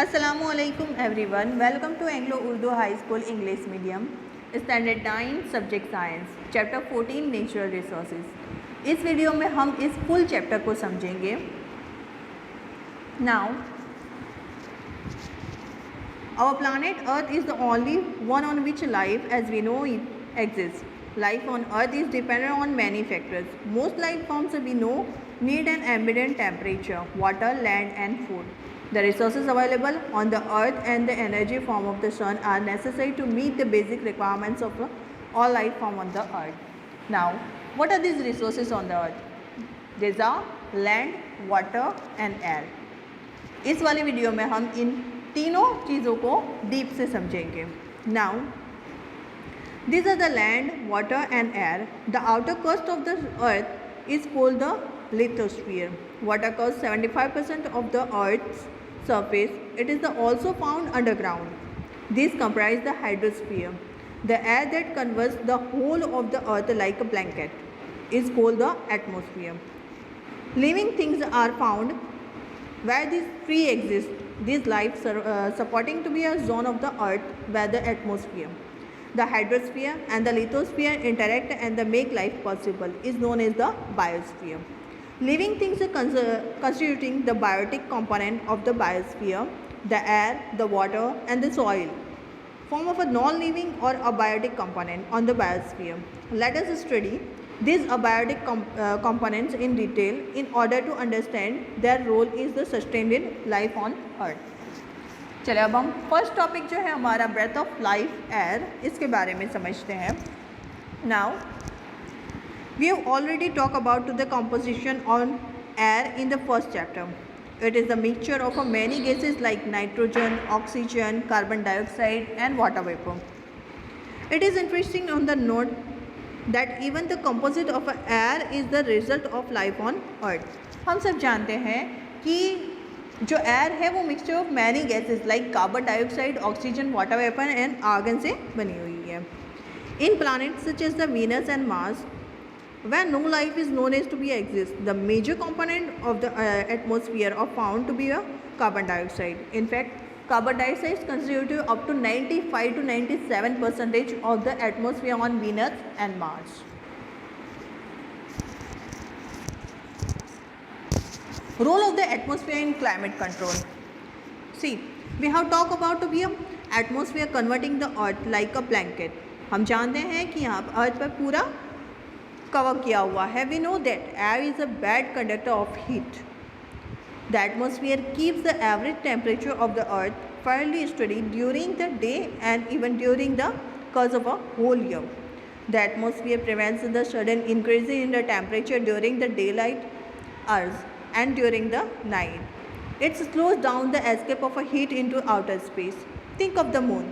Assalamualaikum everyone. Welcome to Anglo Urdu High School English Medium, Standard 9 Subject Science, Chapter 14 Natural Resources. इस video में हम इस full chapter को समझेंगे. Now, our planet Earth is the only one on which life as we know it exists. Life on Earth is dependent on many factors. Most life forms we know need an ambient temperature, water, land and food. The resources available on the earth and the energy form of the sun are necessary to meet the basic requirements of all life form on the earth. Now, what are these resources on the earth? These are land, water and air. इस वाले video में हम इन तीनों चीज़ों को deep से समझेंगे. Now, these are the land, water and air. The outer crust of the earth is called the lithosphere. Water covers 75% of the earth's surface. It is also found underground. These comprise the hydrosphere. The air that covers the whole of the earth like a blanket is called the atmosphere. Living things are found where these three exist. These life supporting to be a zone of the earth where the atmosphere, the hydrosphere and the lithosphere interact and the make life possible is known as the biosphere. Living things constituting the biotic component of the biosphere, the air, the water and the soil form of a non-living or abiotic component on the biosphere. Let us study these abiotic components in detail in order to understand their role is the sustained life on earth. चलिए अब हम first topic जो है हमारा breath of life air इसके बारे में समझते हैं. Now we have already talked about the composition on air in the first chapter. It is a mixture of many gases like nitrogen, oxygen, carbon dioxide and water vapor. It is interesting on the note that even the composite of air is the result of life on earth. हम सब जानते हैं कि जो air है वो mixture of many gases like carbon dioxide, oxygen, water vapour and argon से बनी हुई है. In planets such as the Venus and Mars where no life is known as to be exist, the major component of the atmosphere are found to be a carbon dioxide. In fact, carbon dioxide constitute up to 95 to 97% of the atmosphere on Venus and Mars. Role of the atmosphere in climate control. See, we have talked about to be a atmosphere converting the earth like a blanket. हम जानते हैं कि यहाँ अर्थ पर पूरा cover किया हुआ है. We know that air is a bad conductor of heat. The atmosphere keeps the average temperature of the earth fairly steady during the day and even during the course of a whole year. The atmosphere prevents the sudden increase in the temperature during the daylight hours and during the night. It slows down the escape of heat into outer space. Think of the moon.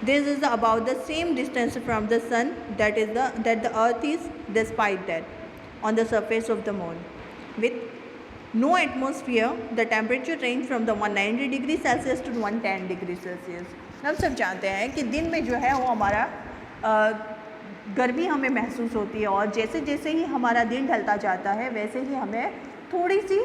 This is about the same distance from the sun that the earth is despite that on the surface of the moon. With no atmosphere, the temperature range from the 190 degree Celsius to 110 degree Celsius. हम सब जानते हैं कि दिन में जो है वो हमारा गर्मी हमें महसूस होती है और जैसे जैसे ही हमारा दिन ढलता जाता है वैसे ही हमें थोड़ी सी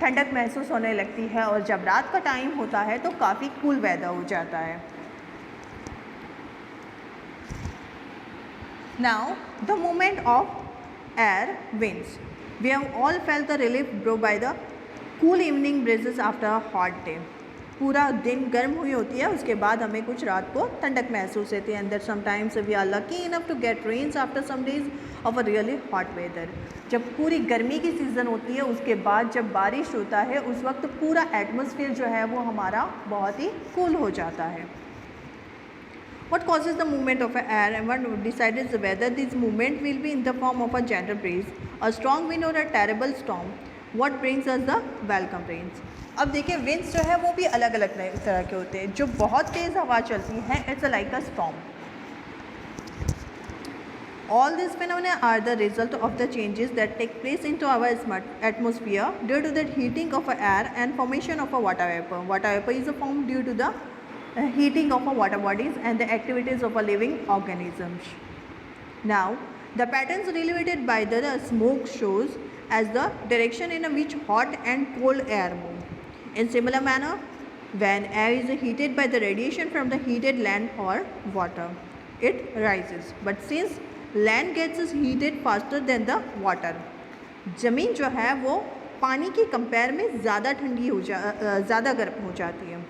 ठंडक महसूस होने लगती है और जब रात का टाइम होता है तो काफ़ी कूल वेदर हो जाता है. Now, the movement of air winds. We have all felt the relief brought by the cool evening breezes after a hot day. पूरा दिन गर्म हुई होती है उसके बाद हमें कुछ रात को ठंडक महसूस होती है. And that sometimes we are lucky enough to get rains after some days of a really hot weather. जब पूरी गर्मी की सीज़न होती है उसके बाद जब बारिश होता है उस वक्त पूरा एटमॉस्फेयर जो है वो हमारा बहुत ही कूल हो जाता है. What causes the movement of air and what decides whether this movement will be in the form of a gentle breeze, a strong wind or a terrible storm? What brings us the welcome rains? अब देखिए winds जो है वो भी अलग अलग तरह के होते हैं. जो बहुत तेज़ हवा चलती है it's like a storm. All these phenomena are the result of the changes that take place into our atmosphere due to the heating of air and formation of a water vapor. Water vapor is formed due to the heating of water bodies and the activities of living organisms. Now, the patterns related by the smoke shows as the direction in which hot and cold air move. In similar manner, When air is heated by the radiation from the heated land or water, it rises. But since land gets heated faster than the water, ज़मीन जो है वो पानी के compare में ज़्यादा ठंडी हो ज़्यादा गर्म हो जाती है.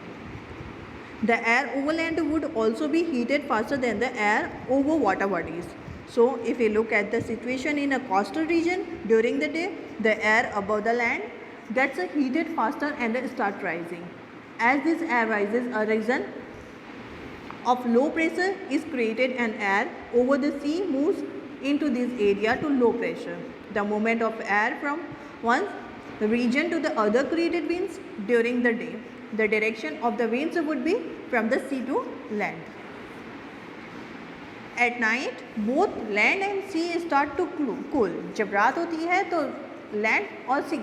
The air over land would also be heated faster than the air over water bodies. So if we look at the situation in a coastal region during the day, the air above the land gets heated faster and start rising. As this air rises, a region of low pressure is created and air over the sea moves into this area to low pressure. The movement of air from one region to the other created winds during the day. The direction of the winds would be from the sea to land. At night, both land and sea start to cool. जब रात होती है तो land और सी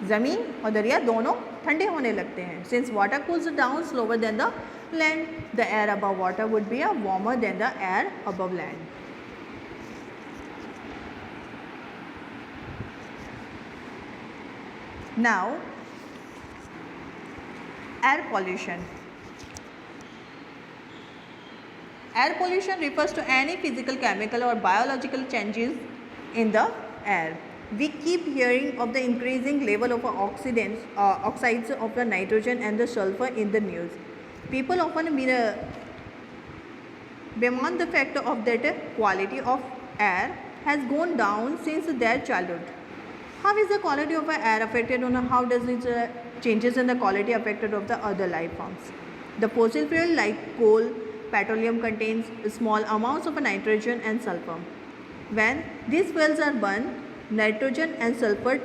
ज़मीन और दरिया दोनों ठंडे होने लगते हैं. Since water cools down slower than the land, the air above water would be warmer than the air above land. Now, air pollution. Air pollution refers to any physical, chemical or biological changes in the air. We keep hearing of the increasing level of oxides of the nitrogen and the sulfur in the news. People often bemoan the fact of that quality of air has gone down since their childhood. How is the quality of air affected, and how does it changes in the quality affected of the other life forms? The fossil fuel like coal, petroleum contains small amounts of nitrogen and sulfur. When these fuels are burned, nitrogen and sulfur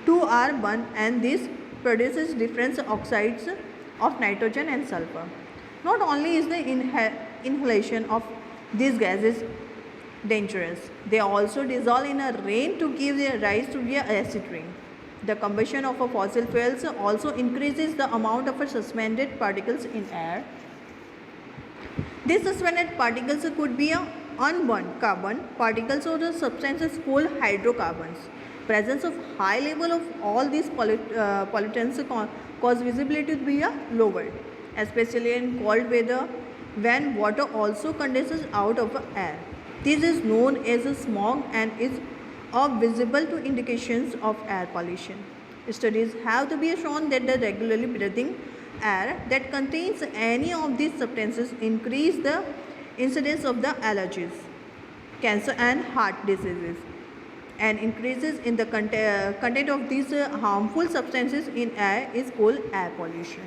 too are burned, and this produces different oxides of nitrogen and sulfur. Not only is the inhalation of these gases dangerous, they also dissolve in a rain to give rise to the acid rain. The combustion of fossil fuels also increases the amount of suspended particles in air. These suspended particles could be unburned carbon particles or the substances called hydrocarbons. Presence of high level of all these pollutants cause visibility to be lowered, especially in cold weather when water also condenses out of air. This is known as smog and is visible to indications of air pollution. Studies have to be shown that the regularly breathing air that contains any of these substances increase the incidence of the allergies, cancer and heart diseases, and increases in the content of these harmful substances in air is called air pollution.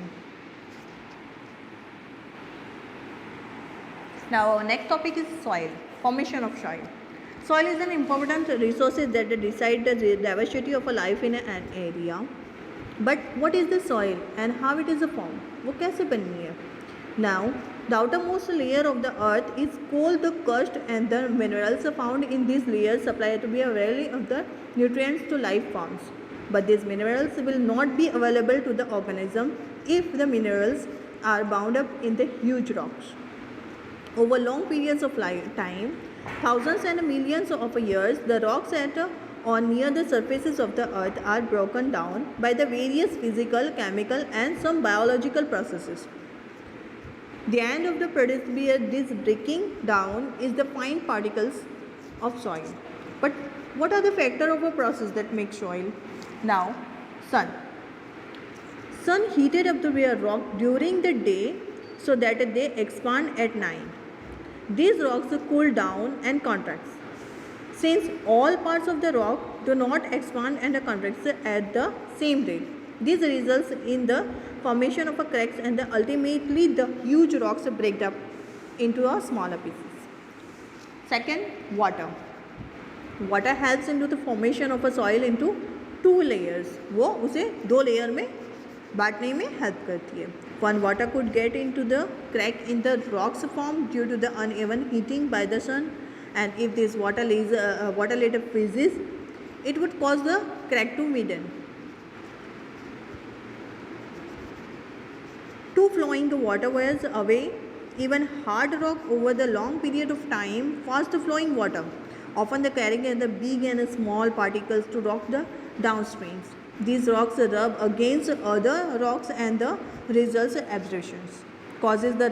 Now our next topic is soil, formation of soil. Soil is an important resource that decide the diversity of a life in an area. But what is the soil and how it is formed? वो कैसे बनी है? Now, the outermost layer of the earth is called the crust, and the minerals found in these layers supply to be a variety of the nutrients to life forms. But these minerals will not be available to the organism if the minerals are bound up in the huge rocks. Over long periods of time, thousands and millions of years, the rocks at or near the surfaces of the earth are broken down by the various physical, chemical and some biological processes. The end of the product this breaking down is the fine particles of soil. But what are the factors of a process that makes soil? Now, sun. Sun heated up the rock during the day so that they expand at night. These rocks cool down and contract. Since all parts of the rock do not expand and contract at the same rate, this results in the formation of cracks, and ultimately the huge rocks break up into smaller pieces. Second, water. Water helps into the formation of a soil into two layers. वो उसे दो layer में बांटने में help करती है. One, water could get into the crack in the rocks formed due to the uneven heating by the sun, and if this water later freezes, it would cause the crack to widen. Two, flowing water wears away even hard rock over the long period of time. Fast flowing water, often the carrying the big and small particles to rock the downstreams. These rocks rub against other rocks and the results abrasions causes the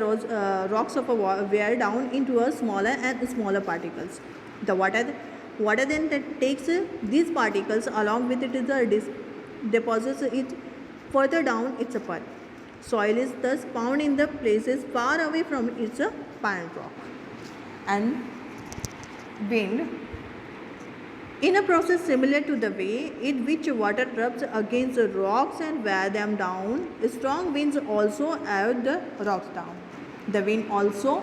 rocks of a wear down into a smaller and smaller particles. The water then that takes these particles along with it is deposits it further down its path. Soil is thus found in the places far away from its parent rock. And wind, in a process similar to the way in which water rubs against the rocks and wear them down, strong winds also wear the rocks down. The wind also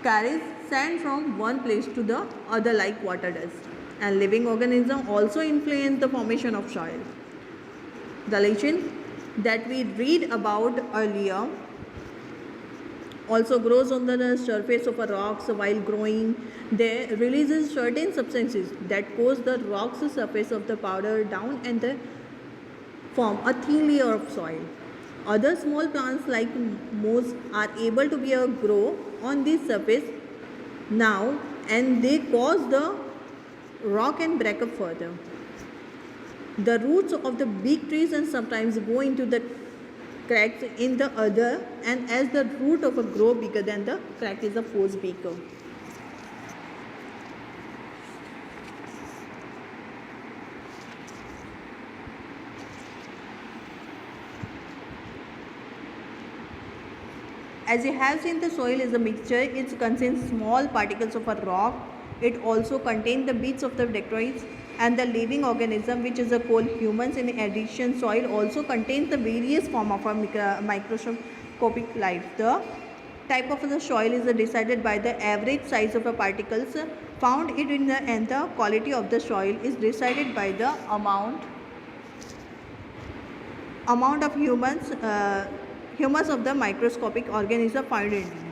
carries sand from one place to the other like water does. And living organisms also influence the formation of soil. The legend that we read about earlier also grows on the surface of a rocks. While growing they releases certain substances that cause the rock's surface of the powder down and they form a thin layer of soil. Other small plants like moss are able to be grow on this surface now and they cause the rock and break up further. The roots of the big trees and sometimes go into the cracks in the other, and as the root of a grow bigger than the crack is a force bigger. As you have seen, the soil is a mixture. It contains small particles of a rock. It also contains the bits of the detritus and the living organism which is called humans. In addition, soil also contains the various form of a microscopic life. The type of the soil is decided by the average size of the particles found it in the, and the quality of the soil is decided by the amount of humus of the microscopic organism found in it.